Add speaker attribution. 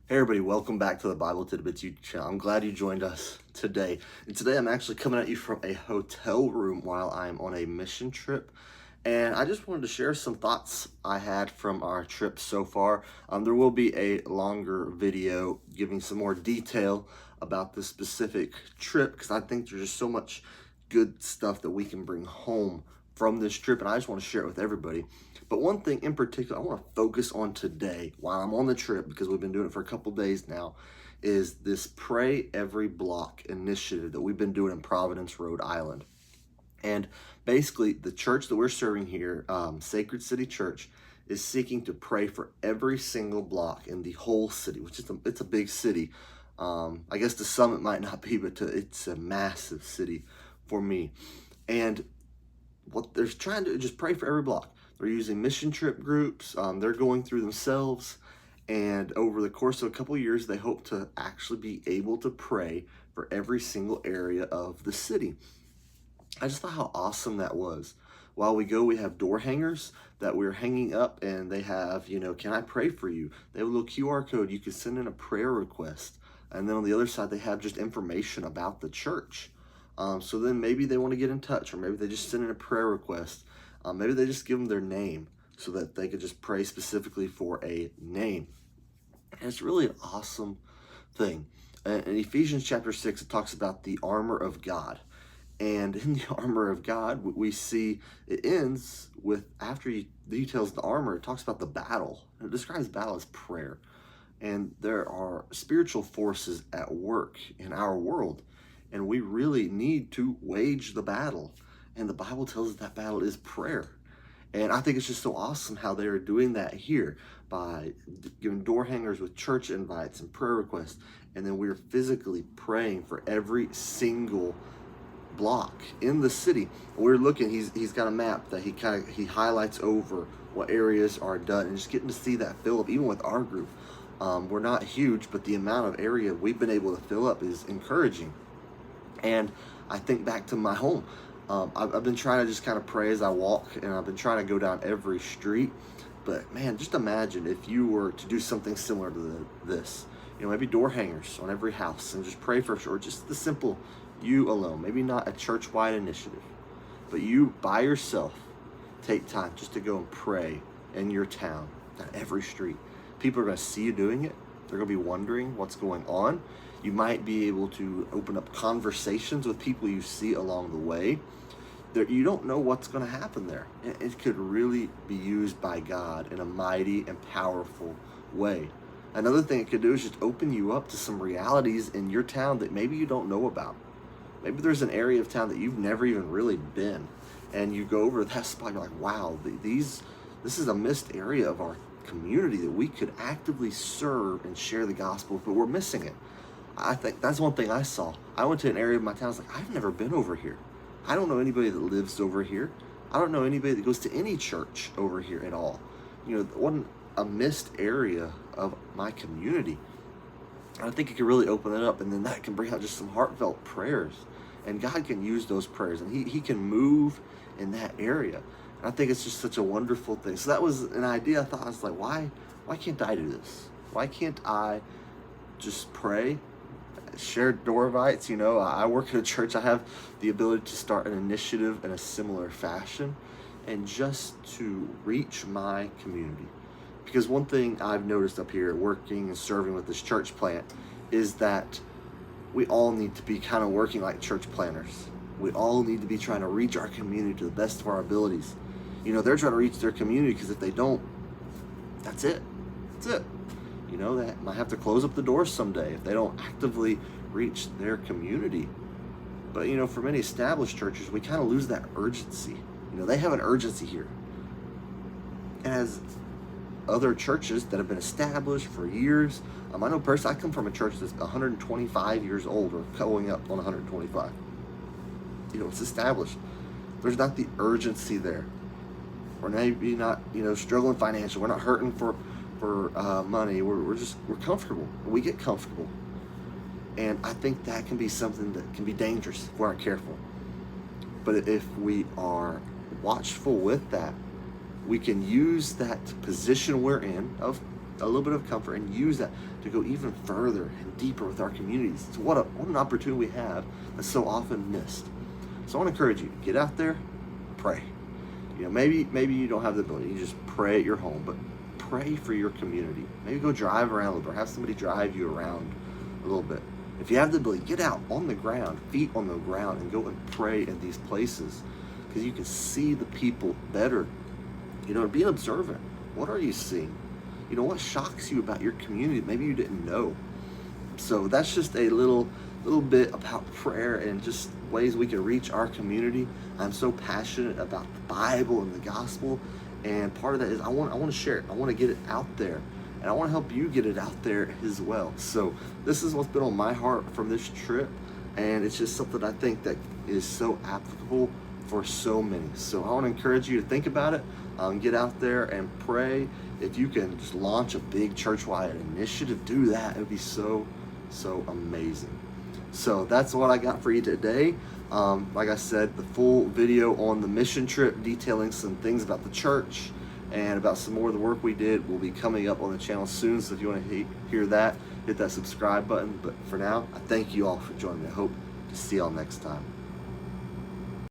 Speaker 1: Hey everybody, welcome back to the Bible Tidbits YouTube channel. I'm glad you joined us today. And today I'm actually coming at you from a hotel room while I'm on a mission trip. And I just wanted to share some thoughts I had from our trip so far. There will be a longer video giving some more detail about this specific trip because I think there's just so much good stuff that we can bring home from this trip, and I just want to share it with everybody. But one thing in particular I want to focus on today while I'm on the trip, because we've been doing it for a couple days now, is this Pray Every Block initiative that we've been doing in Providence, Rhode Island. And basically, the church that we're serving here, Sacred City Church, is seeking to pray for every single block in the whole city, which is it's a big city. I guess to some it might not be, but it's a massive city for me. And what they're trying to just pray for every block. They're using mission trip groups. They're going through themselves, and over the course of a couple of years, they hope to actually be able to pray for every single area of the city. I just thought how awesome that was. While we go, we have door hangers that we're hanging up, and they have, can I pray for you? They have a little QR code. You can send in a prayer request. And then on the other side, they have just information about the church. So then maybe they want to get in touch, or maybe they just send in a prayer request. Maybe they just give them their name so that they could just pray specifically for a name. And it's really an awesome thing. In Ephesians chapter 6, it talks about the armor of God. And in the armor of God, we see it ends with, after he details the armor, it talks about the battle. It describes battle as prayer. And there are spiritual forces at work in our world, and we really need to wage the battle. And the Bible tells us that battle is prayer. And I think it's just so awesome how they are doing that here by giving door hangers with church invites and prayer requests. And then we're physically praying for every single block in the city. We're looking, he's got a map that he highlights over what areas are done, and just getting to see that fill up, even with our group. We're not huge, but the amount of area we've been able to fill up is encouraging. And I think back to my home. I've been trying to just kind of pray as I walk, and I've been trying to go down every street. But man, just imagine if you were to do something similar to this. Maybe door hangers on every house, and just pray for, or just the simple you alone. Maybe not a church-wide initiative, but you by yourself take time just to go and pray in your town, on every street. People are going to see you doing it. They're going to be wondering what's going on. You might be able to open up conversations with people you see along the way. You don't know what's going to happen there. It could really be used by God in a mighty and powerful way. Another thing it could do is just open you up to some realities in your town that maybe you don't know about. Maybe there's an area of town that you've never even really been, and you go over to that spot and you're like, wow, this is a missed area of our community that we could actively serve and share the gospel with, but we're missing it. I think that's one thing I saw. I went to an area of my town, I was like, I've never been over here. I don't know anybody that lives over here. I don't know anybody that goes to any church over here at all. What a missed area of my community. I think it can really open it up, and then that can bring out just some heartfelt prayers. And God can use those prayers, and He can move in that area. And I think it's just such a wonderful thing. So that was an idea I thought, I was like, why can't I do this? Why can't I just pray? Share door invites. I work at a church. I have the ability to start an initiative in a similar fashion, and just to reach my community. Because one thing I've noticed up here working and serving with this church plant is that we all need to be kind of working like church planners. We all need to be trying to reach our community to the best of our abilities. They're trying to reach their community, because if they don't, that's it. That's it. They might have to close up the doors someday if they don't actively reach their community. But, for many established churches, we kind of lose that urgency. They have an urgency here. As other churches that have been established for years, I know personally, I come from a church that's 125 years old, or going up on 125. It's established. There's not the urgency there. We're maybe not, struggling financially. We're not hurting for money. We're comfortable. We get comfortable. And I think that can be something that can be dangerous if we aren't careful. But if we are watchful with that, we can use that position we're in of a little bit of comfort and use that to go even further and deeper with our communities. So what an opportunity we have that's so often missed. So I want to encourage you, get out there, pray. Maybe you don't have the ability, you just pray at your home, but pray for your community. Maybe go drive around a little bit, or have somebody drive you around a little bit. If you have the ability, get out on the ground, feet on the ground, and go and pray in these places, because you can see the people better. Be observant. What are you seeing? What shocks you about your community that maybe you didn't know? So that's just a little bit about prayer and just ways we can reach our community. I'm so passionate about the Bible and the gospel, and part of that is I want to share it. I want to get it out there, and I want to help you get it out there as well. So this is what's been on my heart from this trip, and it's just something I think that is so applicable for so many. So I want to encourage you to think about it, get out there and pray. If you can just launch a big church-wide initiative, do that. It would be so amazing. So that's what I got for you today. Like I said, the full video on the mission trip detailing some things about the church and about some more of the work we did will be coming up on the channel soon. So if you want to hear that, hit that subscribe button. But for now, I thank you all for joining me. I hope to see y'all next time.